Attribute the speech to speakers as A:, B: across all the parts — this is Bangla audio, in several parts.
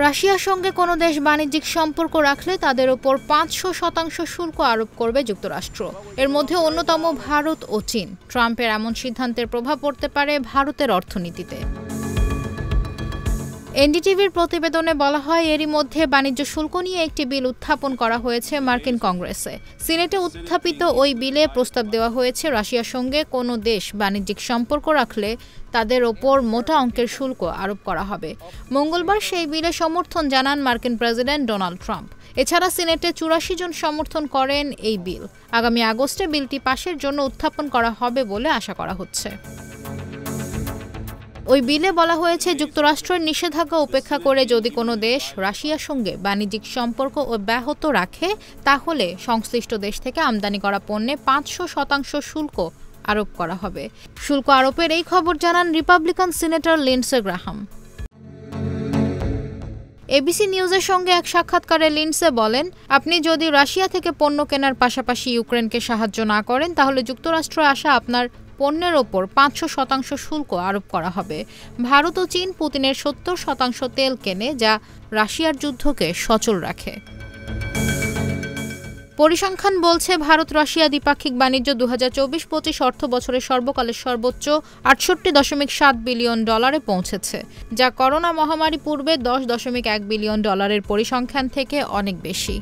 A: রাশিয়ার সঙ্গে কোনো দেশ বাণিজ্যিক সম্পর্ক রাখলে তাদের ওপর ৫০০% শুল্ক আরোপ করবে যুক্তরাষ্ট্র। এর মধ্যে অন্যতম ভারত ও চীন। ট্রাম্পের এমন সিদ্ধান্তের প্রভাব পড়তে পারে ভারতের অর্থনীতিতে। এনডিটিভির প্রতিবেদনে বলা হয়, এরই মধ্যে বাণিজ্য শুল্ক নিয়ে একটি বিল উত্থাপন করা হয়েছে মার্কিন কংগ্রেসে। সিনেটে উত্থাপিত ওই বিলে প্রস্তাব দেওয়া হয়েছে, রাশিয়ার সঙ্গে কোনো দেশ বাণিজ্যিক সম্পর্ক রাখলে তাদের ওপর মোটা অঙ্কের শুল্ক আরোপ করা হবে। মঙ্গলবার সেই বিলে সমর্থন জানান মার্কিন প্রেসিডেন্ট ডোনাল্ড ট্রাম্প। এছাড়া সিনেটে ৮৪ জন সমর্থন করেন এই বিল। আগামী আগস্টে বিলটি পাশের জন্য উত্থাপন করা হবে বলে আশা করা হচ্ছে। ওই বিলে বলা হয়েছে, যুক্তরাষ্ট্রের নিষেধাজ্ঞা উপেক্ষা করে যদি কোনো দেশ রাশিয়ার সঙ্গে বাণিজ্যিক সম্পর্ক অব্যাহত রাখে, তাহলে সংশ্লিষ্ট দেশ থেকে আমদানি করা পণ্যে ৫০০% শুল্ক আরোপ করা হবে। শুল্ক আরোপের এই খবর জানান Republican senator Lindsey Graham. ABC নিউজের সঙ্গে এক সাক্ষাৎকারে লিন্ডসে বলেন, আপনি যদি রাশিয়া থেকে পণ্য কেনার পাশাপাশি ইউক্রেনকে সাহায্য না করেন, তাহলে যুক্তরাষ্ট্রে আসা আপনার পণ্যের ওপর ৫০০% শুল্ক আরোপ করা হবে। ভারত ও চীন পুতিনের ৭০% তেল কেনে, যা রাশিয়ার যুদ্ধকে সচল রাখে। পরিসংখ্যান বলছে, ভারত রাশিয়া দ্বিপাক্ষিক বাণিজ্য ২০২৪-২৫ অর্থ বছরের সর্বকালের সর্বোচ্চ $৬৮.৭ বিলিয়ন পৌঁছেছে, যা করোনা মহামারী পূর্বে $১০.১ বিলিয়ন পরিসংখ্যান থেকে অনেক বেশি।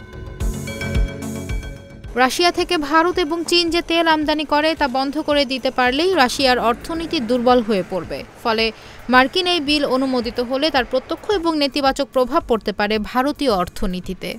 A: রাশিয়া থেকে ভারত এবং চীন যে তেল আমদানি করে তা বন্ধ করে দিতে পারলেই রাশিয়ার অর্থনীতি দুর্বল হয়ে পড়বে। ফলে মার্কিন এই বিল অনুমোদিত হলে তার প্রত্যক্ষ এবং নেতিবাচক প্রভাব পড়তে পারে ভারতীয় অর্থনীতিতে।